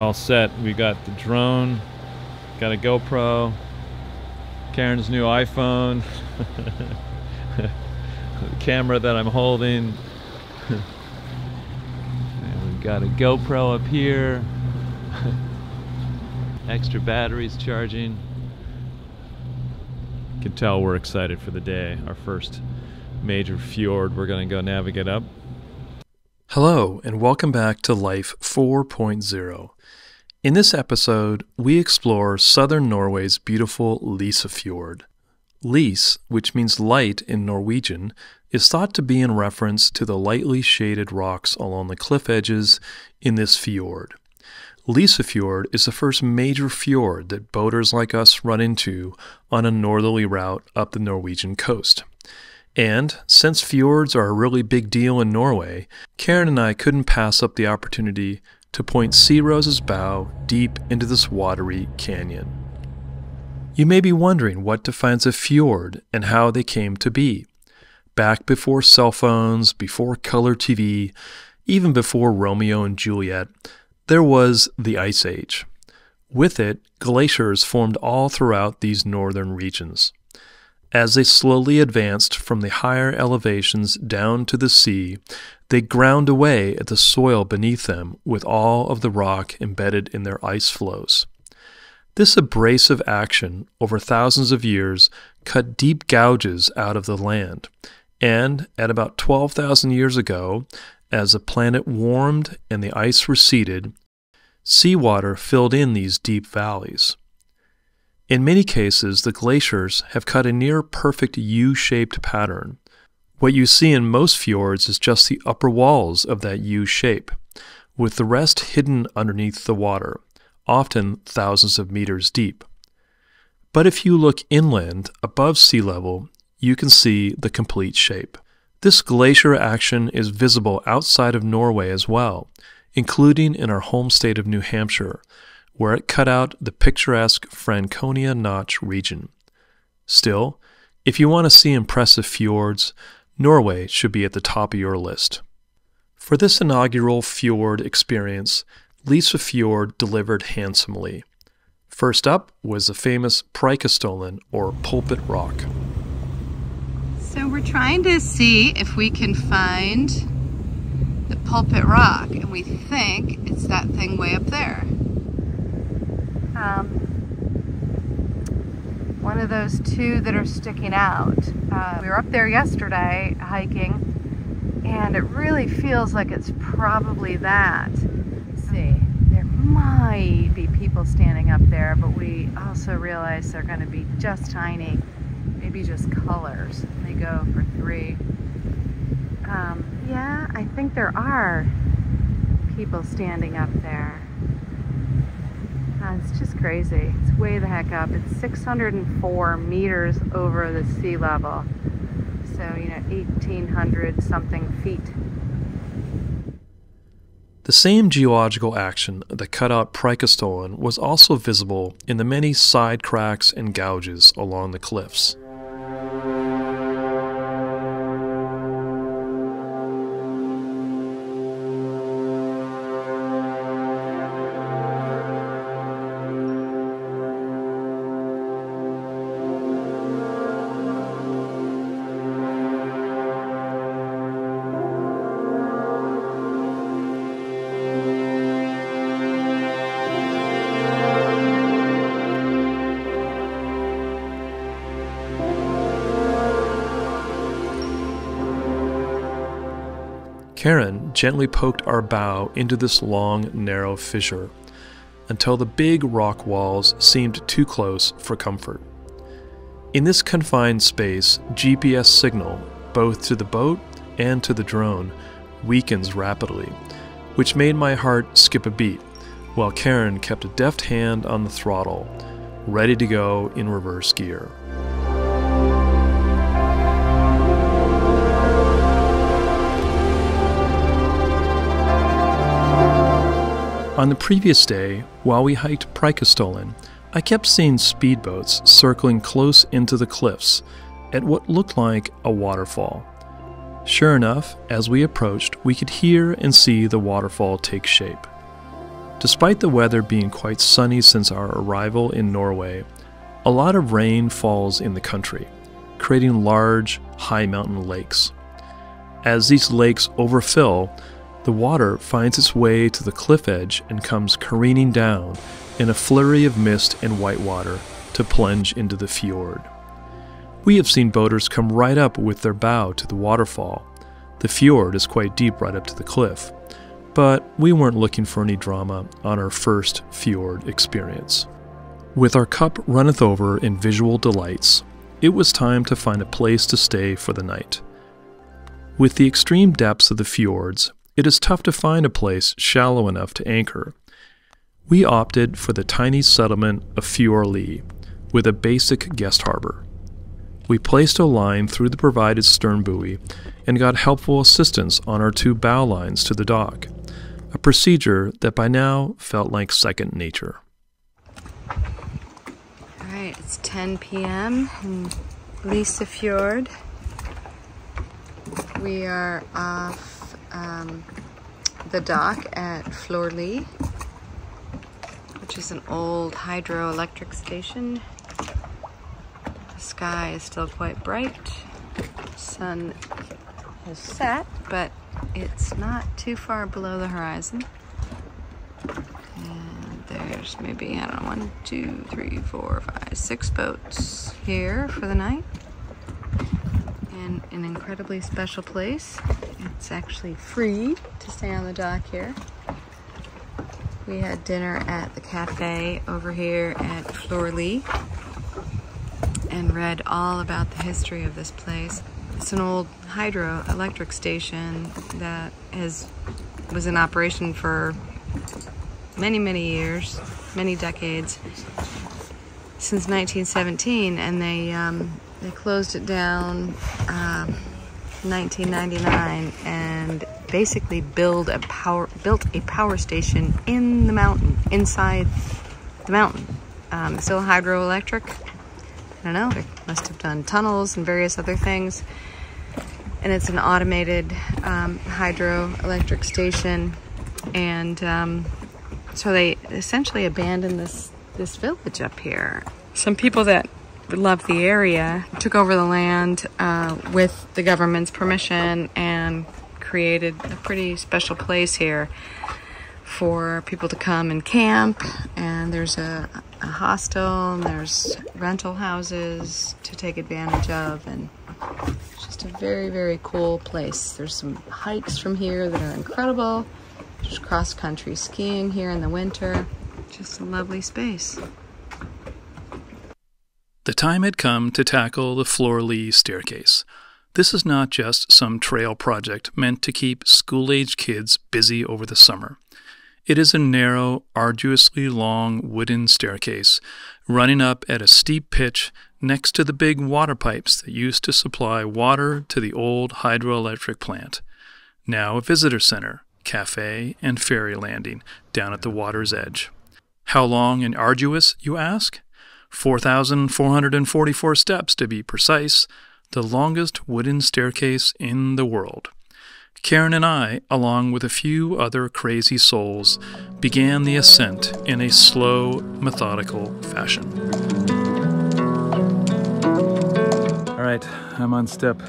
All set. We got the drone, got a GoPro, Karen's new iPhone, the camera that I'm holding, and we've got a GoPro up here, extra batteries charging. You can tell we're excited for the day, our first major fjord we're going to go navigate up. Hello, and welcome back to Life 4.0. In this episode, we explore southern Norway's beautiful Lysefjord. Lys, which means light in Norwegian, is thought to be in reference to the lightly shaded rocks along the cliff edges in this fjord. Lysefjord is the first major fjord that boaters like us run into on a northerly route up the Norwegian coast. And since fjords are a really big deal in Norway, Karen and I couldn't pass up the opportunity to point Sea Rose's bow deep into this watery canyon. You may be wondering what defines a fjord and how they came to be. Back before cell phones, before color TV, even before Romeo and Juliet, there was the Ice Age. With it, glaciers formed all throughout these northern regions. As they slowly advanced from the higher elevations down to the sea, they ground away at the soil beneath them with all of the rock embedded in their ice flows. This abrasive action over thousands of years cut deep gouges out of the land, and at about 12,000 years ago, as the planet warmed and the ice receded, seawater filled in these deep valleys. In many cases, the glaciers have cut a near-perfect U-shaped pattern. What you see in most fjords is just the upper walls of that U shape, with the rest hidden underneath the water, often thousands of meters deep. But if you look inland, above sea level, you can see the complete shape. This glacier action is visible outside of Norway as well, including in our home state of New Hampshire, where it cut out the picturesque Franconia Notch region. Still, if you want to see impressive fjords, Norway should be at the top of your list. For this inaugural fjord experience, Lysefjord delivered handsomely. First up was the famous Preikestolen, or Pulpit Rock. So we're trying to see if we can find the Pulpit Rock, and we think it's that thing way up there. One of those two that are sticking out. We were up there yesterday hiking, and it really feels like it's probably that. Let's see, there might be people standing up there, but we also realize they're going to be just tiny, maybe just colors. They go for 3. Yeah, I think there are people standing up there. It's just crazy. It's way the heck up. It's 604 meters over the sea level. So, 1,800 something feet. The same geological action that cut out Preikestolen was also visible in the many side cracks and gouges along the cliffs. Karen gently poked our bow into this long, narrow fissure until the big rock walls seemed too close for comfort. In this confined space, GPS signal, both to the boat and to the drone, weakens rapidly, which made my heart skip a beat, while Karen kept a deft hand on the throttle, ready to go in reverse gear. On the previous day, while we hiked Preikestolen, I kept seeing speedboats circling close into the cliffs at what looked like a waterfall. Sure enough, as we approached, we could hear and see the waterfall take shape. Despite the weather being quite sunny since our arrival in Norway, a lot of rain falls in the country, creating large, high mountain lakes. As these lakes overfill, the water finds its way to the cliff edge and comes careening down in a flurry of mist and white water to plunge into the fjord. We have seen boaters come right up with their bow to the waterfall. The fjord is quite deep right up to the cliff, but we weren't looking for any drama on our first fjord experience. With our cup runneth over in visual delights, it was time to find a place to stay for the night. With the extreme depths of the fjords, it is tough to find a place shallow enough to anchor. We opted for the tiny settlement of Florli, with a basic guest harbor. We placed a line through the provided stern buoy and got helpful assistance on our 2 bow lines to the dock, a procedure that by now felt like second nature. Alright, it's 10 p.m. in Lysefjord. We are off the dock at Florli, which is an old hydroelectric station. The sky is still quite bright. The sun has set, but it's not too far below the horizon. And there's maybe, I don't know, 1, 2, 3, 4, 5, 6 boats here for the night. And an incredibly special place. It's actually free to stay on the dock here. We had dinner at the cafe over here at Florli and read all about the history of this place. It's an old hydroelectric station that was in operation for many, many years, many decades, since 1917, and they closed it down 1999 and basically built a power station in the mountain, inside the mountain. Still hydroelectric. I don't know, they must have done tunnels and various other things. And it's an automated hydroelectric station. And so they essentially abandoned this village up here. Some people that loved the area took over the land with the government's permission and created a pretty special place here for people to come and camp. And there's a hostel, and there's rental houses to take advantage of, and it's just a very, very cool place. There's some hikes from here that are incredible. There's cross-country skiing here in the winter. Just a lovely space. The time had come to tackle the Florli staircase. This is not just some trail project meant to keep school-aged kids busy over the summer. It is a narrow, arduously long wooden staircase running up at a steep pitch next to the big water pipes that used to supply water to the old hydroelectric plant. Now a visitor center, cafe, and ferry landing down at the water's edge. How long and arduous, you ask? 4,444 steps to be precise, the longest wooden staircase in the world. Karen and I, along with a few other crazy souls, began the ascent in a slow, methodical fashion. All right, I'm on step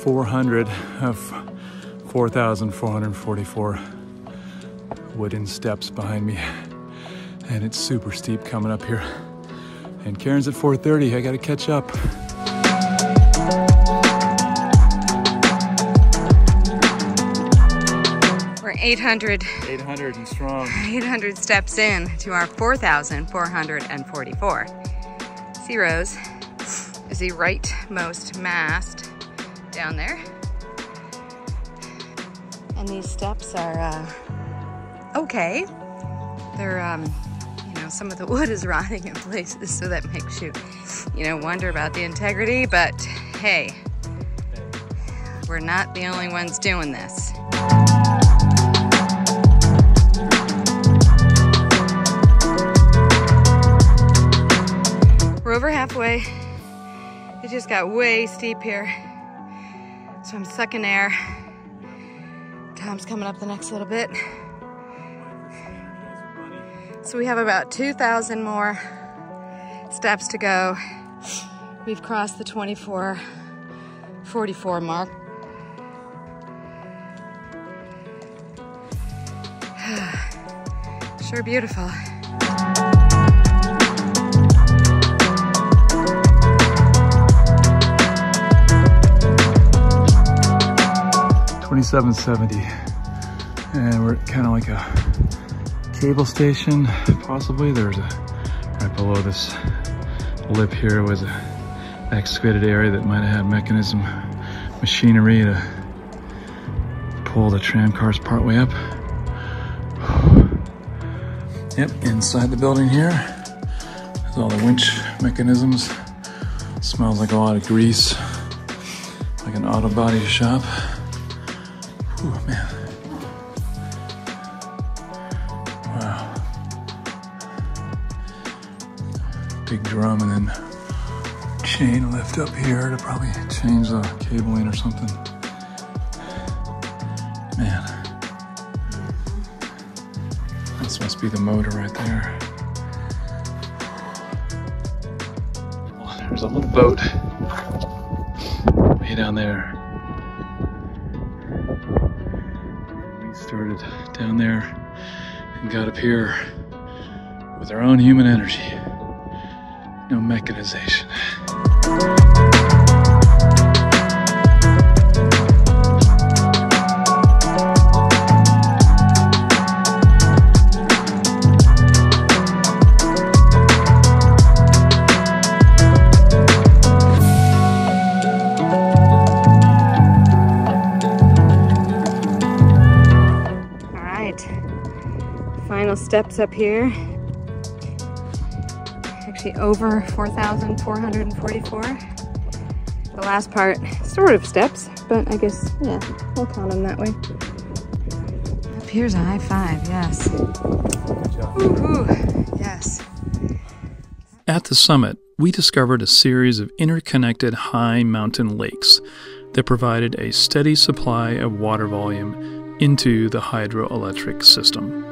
400 of 4,444 wooden steps behind me. And it's super steep coming up here. And Karen's at 4:30, I gotta catch up. We're 800 and strong. 800 steps in to our 4,444. Zeros is the rightmost mast down there. And these steps are okay. They're some of the wood is rotting in places, so that makes you, wonder about the integrity, but hey, we're not the only ones doing this. We're over halfway. It just got way steep here, so I'm sucking air. Tom's coming up the next little bit. So we have about 2,000 more steps to go. We've crossed the 24:44 mark. Sure beautiful. $27.70, and we're kind of like a cable station, possibly. There's a right below this lip here was a excavated area that might have had mechanism machinery to pull the tram cars part way up. Yep, inside the building here, there's all the winch mechanisms. Smells like a lot of grease, like an auto body shop. Ooh, man. Wow. Big drum and then chain lift up here to probably change the cabling or something. Man. This must be the motor right there. Oh, there's a little boat way down there. We started down there and got up here with our own human energy. No mechanization. Final steps up here. Actually over 4,444. The last part, sort of steps, but I guess, yeah, we'll count them that way. Up here's a high five, yes. Woo-hoo, yes. At the summit, we discovered a series of interconnected high mountain lakes that provided a steady supply of water volume into the hydroelectric system.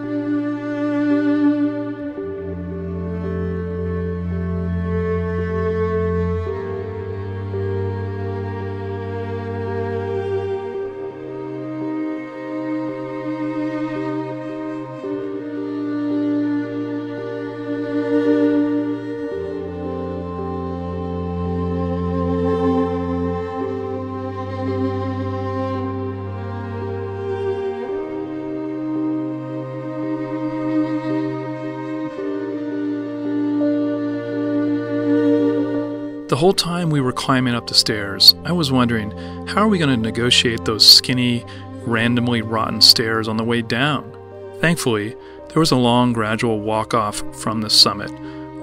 The whole time we were climbing up the stairs, I was wondering, how are we going to negotiate those skinny, randomly rotten stairs on the way down? Thankfully, there was a long, gradual walk-off from the summit,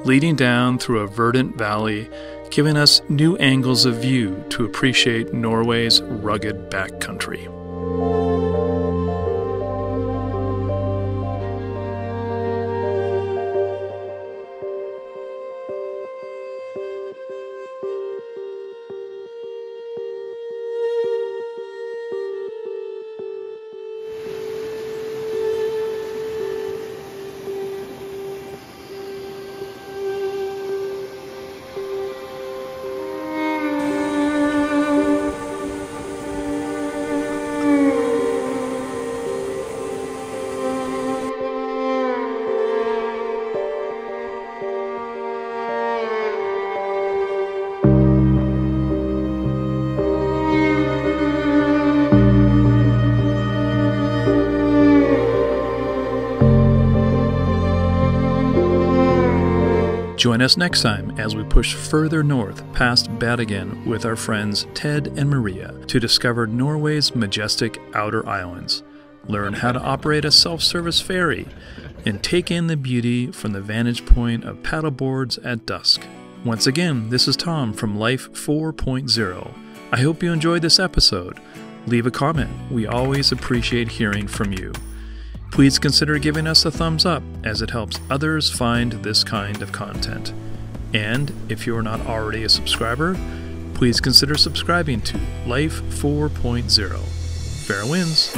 leading down through a verdant valley, giving us new angles of view to appreciate Norway's rugged backcountry. Join us next time as we push further north past Bergen with our friends Ted and Maria to discover Norway's majestic outer islands, learn how to operate a self-service ferry, and take in the beauty from the vantage point of paddleboards at dusk. Once again, this is Tom from Life 4.0. I hope you enjoyed this episode. Leave a comment. We always appreciate hearing from you. Please consider giving us a thumbs up as it helps others find this kind of content. And if you're not already a subscriber, please consider subscribing to Life 4.0. Fair winds!